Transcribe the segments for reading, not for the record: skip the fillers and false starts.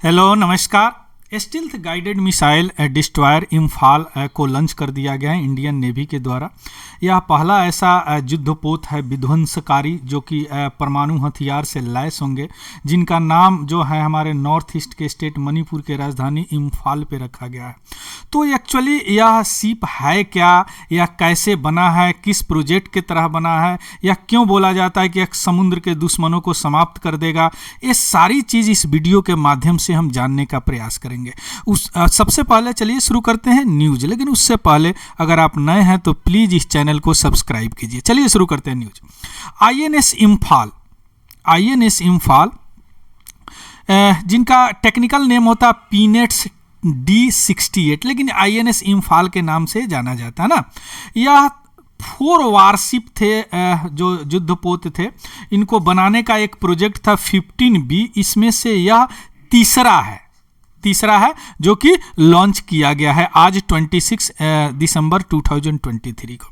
Hello नमस्कार। Stealth guided missile destroyer Imphal को launch कर दिया गया है इंडियन नेवी के द्वारा। यह पहला ऐसा युद्धपोत है विध्वंसकारी जो कि परमाणु हथियार से लैस होंगे, जिनका नाम जो है हमारे नॉर्थ ईस्ट के स्टेट मणिपुर के राजधानी इम्फाल पे रखा गया है। तो एक्चुअली यह शिप है क्या, यह कैसे बना है, किस प्रोजेक्ट के तरह बना है, यह क्यों बोला जाता है कि यह समुद्र के दुश्मनों को समाप्त कर देगा, ये सारी चीज़ इस वीडियो के माध्यम से हम जानने का प्रयास करेंगे। सबसे पहले चलिए शुरू करते हैं न्यूज, लेकिन उससे पहले अगर आप नए हैं तो प्लीज इस चैनल को सब्सक्राइब कीजिए। चलिए शुरू करते हैं न्यूज। आईएनएस इम्फाल जिनका टेक्निकल नेम होता है पीनेट्स D68, लेकिन आईएनएस इम्फाल के नाम से जाना जाता है ना। यह 4 वारशिप थे जो युद्धपोत थे। इनको बनाने का एक प्रोजेक्ट था 15B, इसमें से यह तीसरा है जो कि लॉन्च किया गया है आज 26 दिसंबर 2023 को।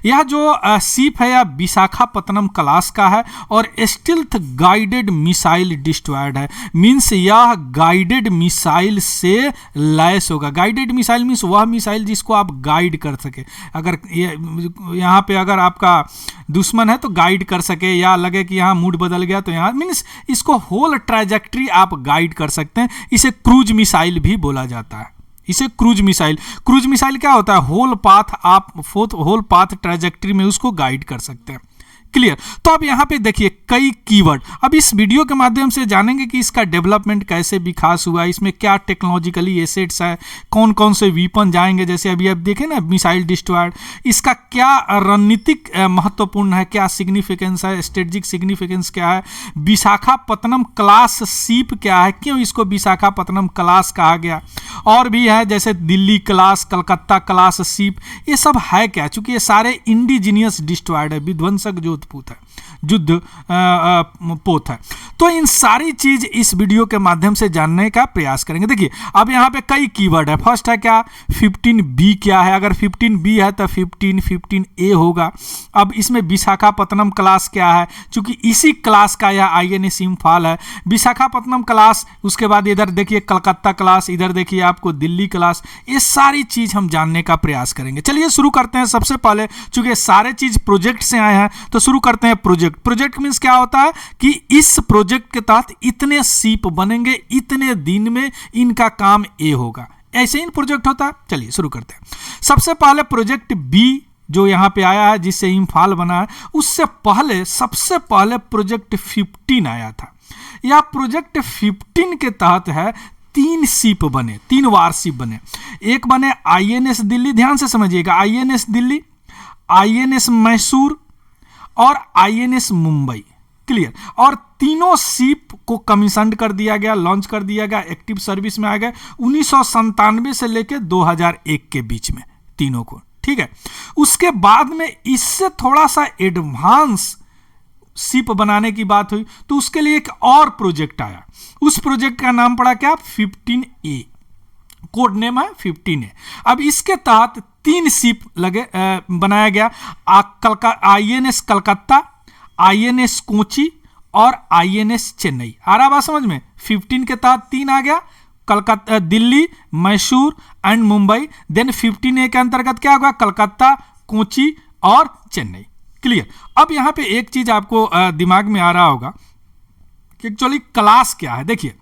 यह जो शिप है यह विशाखापत्तनम क्लास का है और स्टील्थ गाइडेड मिसाइल डिस्ट्रॉयर्ड है। मीन्स यह गाइडेड मिसाइल से लैस होगा। गाइडेड मिसाइल मीन्स वह मिसाइल जिसको आप गाइड कर सके। अगर यहाँ पे अगर आपका दुश्मन है तो गाइड कर सके, या लगे कि यहाँ मूड बदल गया तो यहाँ मीन्स इसको होल ट्रैजेक्टरी आप गाइड कर सकते हैं। इसे क्रूज मिसाइल भी बोला जाता है। इसे क्रूज मिसाइल क्या होता है, होल पाथ ट्रैजेक्टरी में उसको गाइड कर सकते हैं। क्लियर। तो अब यहाँ पे देखिए कई कीवर्ड, अब इस वीडियो के माध्यम से जानेंगे कि इसका डेवलपमेंट कैसे विकास हुआ, इसमें क्या टेक्नोलॉजिकली एसेट्स है, कौन कौन से वीपन जाएंगे, जैसे अभी आप देखें ना मिसाइल डिस्ट्रॉयर्ड, इसका क्या रणनीतिक महत्वपूर्ण है, क्या सिग्निफिकेंस है, स्ट्रेटेजिक सिग्निफिकेंस क्या है, विशाखापत्तनम क्लास शिप क्या है, क्यों इसको विशाखापत्तनम क्लास कहा गया, और भी है जैसे Delhi class, Calcutta class ship, ये सब है क्या, चूंकि ये सारे इंडिजीनियस डिस्ट्रॉयर्ड है, विध्वंसक युद्ध पोत है। तो इन सारी चीज इस वीडियो के माध्यम से जानने का प्रयास करेंगे। देखिए अब यहाँ पे कई कीवर्ड है। फर्स्ट है क्या 15B क्या है, अगर 15B है तो 15A होगा। अब इसमें विशाखापत्तनम क्लास क्या है, चूंकि इसी क्लास का यह आईएनएस इम्फाल है। विशाखापत्तनम क्लास, उसके बाद इधर देखिए कलकत्ता क्लास, इधर देखिए आपको दिल्ली क्लास, ये सारी चीज हम जानने का प्रयास करेंगे। चलिए शुरू करते हैं। सबसे पहले चूंकि सारे चीज प्रोजेक्ट से आए हैं तो शुरू करते हैं प्रोजेक्ट मीन्स क्या होता है कि इस प्रोजेक्ट के तहत इतने शिप बनेंगे, इतने दिन में इनका काम ये होगा, ऐसे ही प्रोजेक्ट होता है। चलिए शुरू करते हैं। सबसे पहले प्रोजेक्ट बी जो यहाँ पे आया है जिससे इम्फाल बना है, उससे पहले सबसे पहले प्रोजेक्ट 15 आया था। यह प्रोजेक्ट 15 के तहत है 3 शिप बने, 3 वारशिप बने। एक बने आईएनएस दिल्ली, ध्यान से समझिएगा, आईएनएस दिल्ली, आईएनएस मैसूर और आईएनएस मुंबई। क्लियर। और तीनों शिप को कमीशन कर दिया गया, लॉन्च कर दिया गया, एक्टिव सर्विस में आ गए 1997 से लेकर 2001 के बीच में तीनों को। ठीक है। उसके बाद में इससे थोड़ा सा एडवांस शिप बनाने की बात हुई तो उसके लिए एक और प्रोजेक्ट आया। उस प्रोजेक्ट का नाम पड़ा क्या 15A, कोड नेम है 15A। अब इसके तहत 3 शिप बनाया गया, आईएनएस कलकत्ता, आईएनएस कोची और आईएनएस चेन्नई। आ रहा बात समझ में। 15 के तहत 3 आ गया, Calcutta, Delhi, Mysore and Mumbai. Then 15A के अंतर्गत क्या होगा, कलकत्ता, कोची और चेन्नई। क्लियर। अब यहाँ पे एक चीज आपको दिमाग में आ रहा होगा कि एक्चुअली क्लास क्या है। देखिए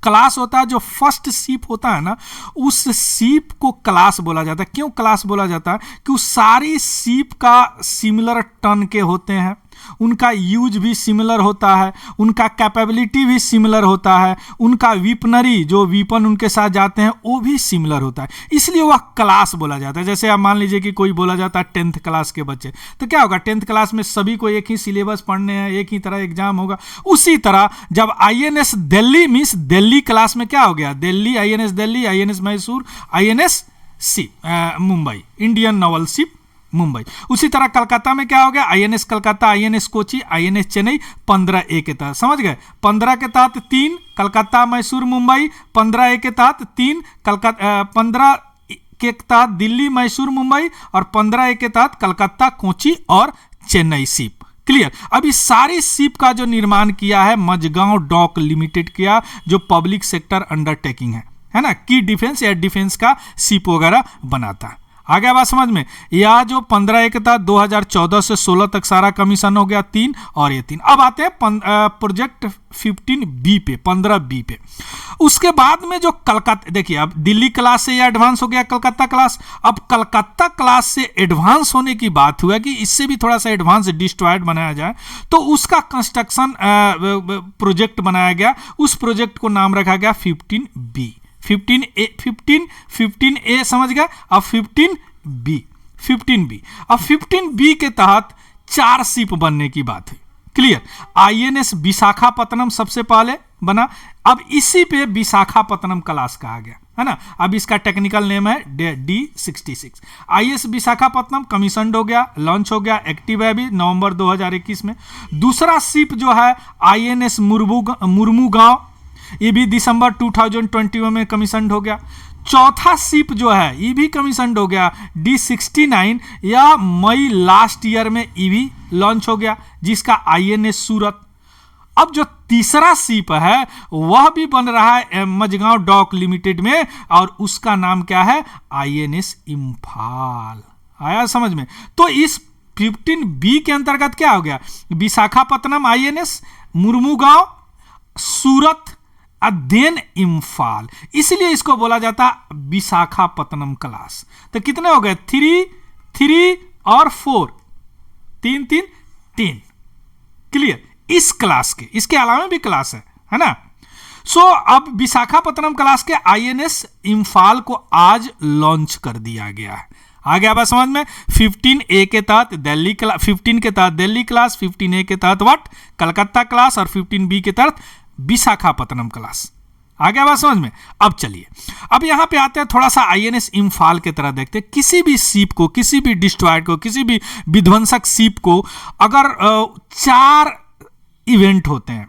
क्लास होता है जो फर्स्ट शिप होता है ना, उस शिप को क्लास बोला जाता है। क्यों क्लास बोला जाता है, कि उस सारी शिप का सिमिलर टन के होते हैं, उनका यूज भी सिमिलर होता है, उनका कैपेबिलिटी भी सिमिलर होता है, उनका वीपनरी जो वीपन उनके साथ जाते हैं वो भी सिमिलर होता है, इसलिए वह क्लास बोला जाता है। जैसे आप मान लीजिए कि कोई बोला जाता है 10th क्लास के बच्चे, तो क्या होगा 10th क्लास में सभी को एक ही सिलेबस पढ़ने हैं, एक ही तरह एग्जाम होगा। उसी तरह जब INS Delhi means Delhi class में क्या हो गया, Delhi, INS Mysore, INS Mumbai, Indian Naval ship Mumbai. उसी तरह कलकत्ता में क्या हो गया, INS Calcutta, INS Kochi, INS Chennai 15A के तहत। समझ गए। 15 के तहत 3 कलकत्ता मैसूर मुंबई, 15A के तहत 3 15 के तहत दिल्ली मैसूर मुंबई और 15A के तहत कलकत्ता कोची और चेन्नई शिप। क्लियर। अब इस सारी शिप का जो निर्माण किया है मझगांव डॉक लिमिटेड किया, जो पब्लिक सेक्टर अंडरटेकिंग है ना, की डिफेंस या डिफेंस का शिप वगैरह बनाता है। आ गया बात समझ में। यह जो 15 एक था 2014 से 16 तक सारा कमीशन हो गया 3 और ये 3। अब आते हैं प्रोजेक्ट 15B पे, 15B पे। उसके बाद में जो कलकत्ता, देखिए अब दिल्ली क्लास से यह एडवांस हो गया कलकत्ता क्लास। अब कलकत्ता क्लास से एडवांस होने की बात हुआ कि इससे भी थोड़ा सा एडवांस डिस्ट्रॉयड बनाया जाए, तो उसका कंस्ट्रक्शन प्रोजेक्ट बनाया गया। उस प्रोजेक्ट को नाम रखा गया 15B। 15A समझ गया। अब 15B। अब 15B के तहत 4 शिप बनने की बात हुई। क्लियर। INS विशाखापत्तनम सबसे पहले बना। अब इसी पे विशाखापत्तनम क्लास कहा गया, है ना। अब इसका टेक्निकल नेम है D66। IS विशाखापत्तनम कमीशनड हो गया, लॉन्च हो गया, एक्टिव है अभी नवंबर 2021 में। दूसरा शिप जो है INS मुर्मुगांव, ये भी दिसंबर 2021 में कमीशनड हो गया। चौथा शिप जो है ये भी कमीशनड हो गया D69, या मई लास्ट ईयर में ये भी लॉन्च हो गया, जिसका INS सूरत। अब जो तीसरा शिप है वह भी बन रहा है मझगांव डॉक लिमिटेड में, और उसका नाम क्या है INS इम्फाल। आया समझ में। तो इस 15B के अंतर्गत क्या हो गया, विशाखापत्तनम INS, मुर्मुगांव, सूरत, अध्ययन इम्फाल, इसलिए इसको बोला जाता विशाखापत्तनम क्लास। तो कितने हो गए 3 और 4, 3। क्लियर। इस क्लास के, इसके अलावा भी क्लास है ना। सो अब विशाखापत्तनम क्लास के INS इम्फाल को आज लॉन्च कर दिया गया है। आ गया बात समझ में। 15A के तहत दिल्ली क्लास, 15 के तहत दिल्ली क्लास, 15A के तहत व्हाट कलकत्ता क्लास, और 15B के तहत विशाखापत्तनम क्लास। आ गया बात समझ में। अब चलिए, अब यहां पे आते हैं, थोड़ा सा INS इम्फाल की तरह देखते हैं। किसी भी शिप को, किसी भी डिस्ट्रॉयर को, किसी भी विध्वंसक शिप को अगर 4 इवेंट होते हैं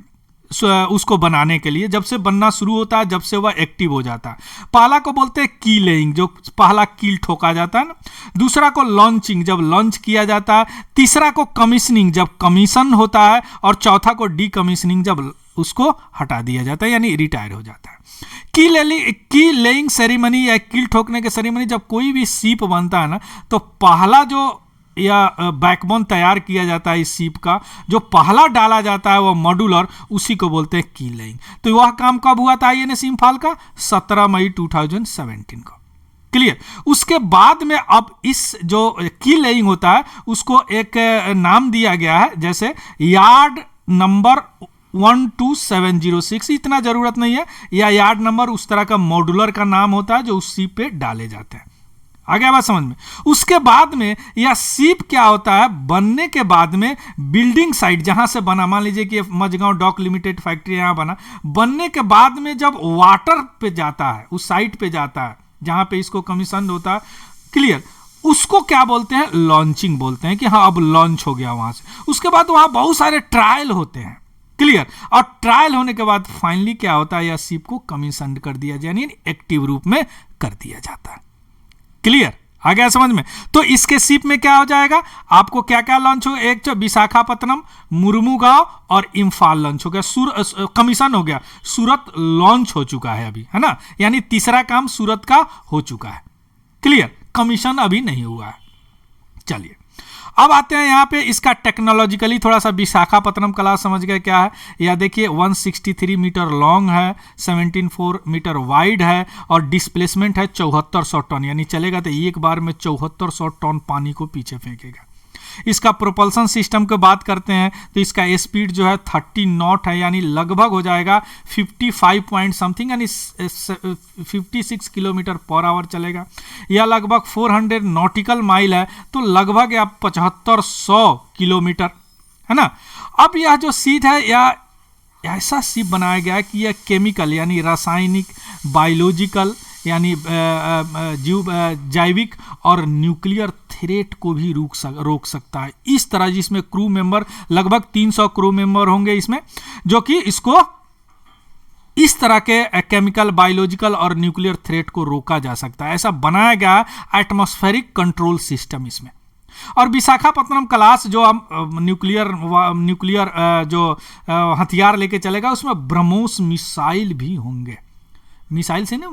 उसको बनाने के लिए, जब से बनना शुरू होता है, जब से वह एक्टिव हो जाता है। पहला को बोलते हैं की लेइंग, जो पहला कील ठोका जाता है ना। दूसरा को लॉन्चिंग, जब लॉन्च किया जाता है। तीसरा को कमीशनिंग, जब कमीशन होता है। और चौथा को डीकमीशनिंग, जब उसको हटा दिया जाता है, यानी रिटायर हो जाता है। की लेइंग सेरेमनी या कील ठोकने के सेरेमनी, जब कोई भी शिप बनता है ना, तो पहला जो या बैकबोन तैयार किया जाता है इस शिप का, जो पहला डाला जाता है वो मॉड्यूलर, उसी को बोलते हैं की लेइंग। तो वह काम कब हुआ था INS इम्फाल का 17 मई 2017 को। क्लियर। उसके बाद में अब इस जो की लेइंग होता है उसको एक नाम दिया गया है, जैसे यार्ड नंबर 12706, इतना जरूरत नहीं है, या यार्ड नंबर उस तरह का मॉड्यूलर का नाम होता है जो उस शिप पे डाले जाते हैं। आ गया बात समझ में। उसके बाद में यह शिप क्या होता है, बनने के बाद में बिल्डिंग साइट जहां से बना, मान लीजिए कि मझगांव डॉक लिमिटेड फैक्ट्री यहां बना, बनने के बाद में जब वाटर पे जाता है, उस साइट पे जाता है जहां पे इसको कमीशन होता है। क्लियर। उसको क्या बोलते हैं, लॉन्चिंग बोलते हैं, कि हाँ अब लॉन्च हो गया वहां से। उसके बाद वहां बहुत सारे ट्रायल होते हैं। क्लियर। और ट्रायल होने के बाद फाइनली क्या होता है, यह शिप को कमीशन कर दिया जाए, यानी एक्टिव रूप में कर दिया जाता है। क्लियर। आ गया समझ में। तो इसके शिप में क्या हो जाएगा, आपको क्या क्या लॉन्च हो, एक तो विशाखापत्तनम, मुर्मुगांव और इम्फाल लॉन्च हो गया, कमीशन हो गया। सूरत लॉन्च हो चुका है अभी, है ना, यानी तीसरा काम सूरत का हो चुका है। क्लियर। कमीशन अभी नहीं हुआ है। चलिए अब आते हैं यहाँ पे, इसका टेक्नोलॉजिकली थोड़ा सा विशाखापत्तनम क्लास समझ गए क्या है। या देखिए 163 मीटर लॉन्ग है, 17.4 मीटर वाइड है, और डिस्प्लेसमेंट है 7400 टन, यानी चलेगा तो एक बार में 7400 टन पानी को पीछे फेंकेगा। इसका प्रोपल्सन सिस्टम की बात करते हैं तो इसका स्पीड जो है 30 नॉट है, यानी लगभग हो जाएगा 55 पॉइंट समथिंग, यानी 56 किलोमीटर पर आवर चलेगा। यह लगभग 400 नॉटिकल माइल है, तो लगभग या 7500 किलोमीटर, है ना। अब यह जो शिप है, यह ऐसा शिप बनाया गया है कि यह केमिकल यानी रासायनिक, बायोलॉजिकल यानी जैविक और न्यूक्लियर थ्रेट को भी रोक सकता है। इस तरह जिसमें क्रू मेंबर लगभग 300 क्रू मेंबर होंगे इसमें, जो कि इसको इस तरह के केमिकल, बायोलॉजिकल और न्यूक्लियर थ्रेट को रोका जा सकता है। ऐसा बनाया गया एटमॉस्फेरिक कंट्रोल सिस्टम इसमें। और विशाखापत्तनम क्लास जो हम न्यूक्लियर जो हथियार लेके चलेगा उसमें ब्रह्मोस मिसाइल भी होंगे। मिसाइल से ना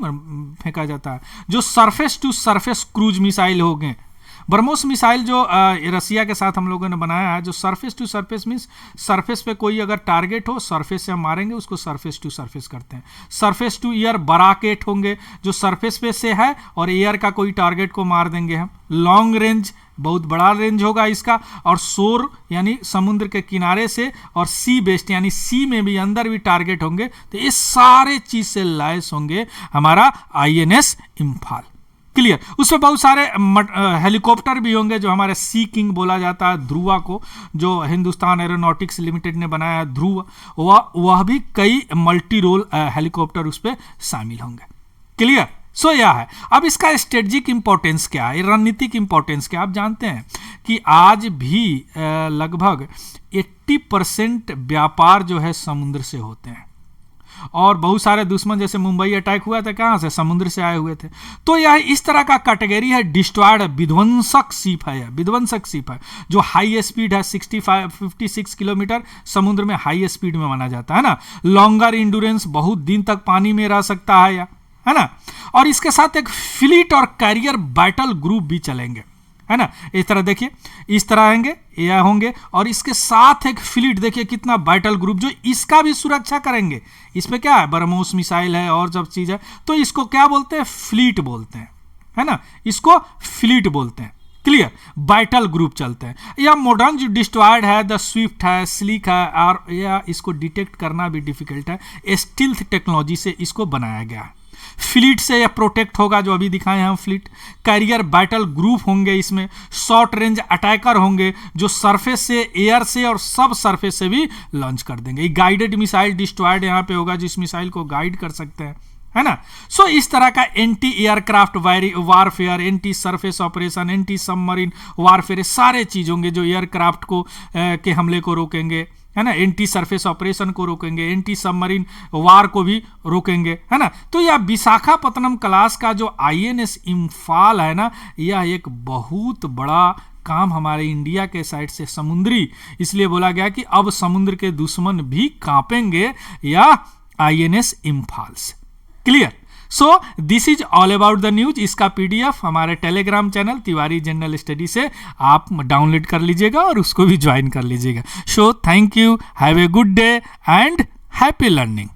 फेंका जाता है, जो surface to surface cruise missile होंगे। ब्रह्मोस मिसाइल जो रसिया के साथ हम लोगों ने बनाया है, जो surface to surface means surface पे कोई अगर टारगेट हो, सरफेस से हम मारेंगे उसको, सरफेस टू सरफेस करते हैं। सरफेस टू एयर बराकेट होंगे, जो सरफेस पे से है और एयर का कोई टारगेट को मार देंगे हम। लॉन्ग रेंज, बहुत बड़ा रेंज होगा इसका। और शोर यानी समुद्र के किनारे से, और सी बेस्ड यानी सी में भी अंदर भी टारगेट होंगे। तो ये सारे चीज से लैस होंगे हमारा INS इम्फाल। क्लियर। उसमें बहुत सारे हेलीकॉप्टर भी होंगे, जो हमारे सी किंग बोला जाता है ध्रुवा को, जो हिंदुस्तान एरोनॉटिक्स लिमिटेड ने बनाया है ध्रुव, वह भी कई मल्टी रोल हेलीकॉप्टर उस पर शामिल होंगे। क्लियर। सो यह है। अब इसका स्ट्रेटेजिक इंपॉर्टेंस क्या है, रणनीतिक इंपॉर्टेंस क्या। आप जानते हैं कि आज भी लगभग 80% व्यापार जो है समुद्र से होते हैं, और बहुत सारे दुश्मन, जैसे मुंबई अटैक हुआ था, कहाँ से, समुद्र से आए हुए थे। तो यह इस तरह का कैटेगरी है, डिस्ट्रॉयड विध्वंसक शिप है, विध्वंसक शिप है, जो हाई स्पीड है 56 किलोमीटर समुद्र में हाई स्पीड में माना जाता है ना। लॉन्गर इंड्योरेंस, बहुत दिन तक पानी में रह सकता है ना। और इसके साथ एक फ्लीट और कैरियर बैटल ग्रुप भी चलेंगे, है ना। इस तरह देखिए, इस तरह आएंगे, ये होंगे, और इसके साथ एक फ्लीट, देखिए कितना बैटल ग्रुप, जो इसका भी सुरक्षा करेंगे। इसमें क्या है, ब्रह्मोस मिसाइल है और जब चीज है, तो इसको क्या बोलते हैं, फ्लीट बोलते हैं, है ना। इसको फ्लीट बोलते हैं। क्लियर। बैटल ग्रुप चलते हैं। या मॉडर्न जो डिस्ट्रॉयड है, द स्विफ्ट है, स्लीक है, और या इसको डिटेक्ट करना भी डिफिकल्ट है, स्टील्थ टेक्नोलॉजी से इसको बनाया गया है। फ्लीट से यह प्रोटेक्ट होगा, जो अभी दिखाए हैं हम फ्लीट। कैरियर बैटल ग्रुप होंगे, इसमें शॉर्ट रेंज अटैकर होंगे, जो सरफेस से, एयर से और सब सरफेस से भी लॉन्च कर देंगे। गाइडेड मिसाइल डिस्ट्रॉयड यहाँ पे होगा, जिस मिसाइल को गाइड कर सकते हैं, है ना। सो इस तरह का anti aircraft warfare, anti surface operation, anti submarine warfare, सारे चीज होंगे जो एयरक्राफ्ट को के हमले को रोकेंगे, है ना। एंटी सरफेस ऑपरेशन को रोकेंगे, एंटी सबमरीन वार को भी रोकेंगे, है ना। तो यह विशाखापत्तनम क्लास का जो INS इम्फाल है ना, यह एक बहुत बड़ा काम हमारे इंडिया के साइड से समुद्री, इसलिए बोला गया कि अब समुद्र के दुश्मन भी कांपेंगे या INS इम्फाल से। Clear. So this is all about the news. इसका PDF हमारे Telegram channel Tiwari general study से आप डाउनलोड कर लीजिएगा और उसको भी ज्वाइन कर लीजिएगा। So thank you, have a good day and happy learning.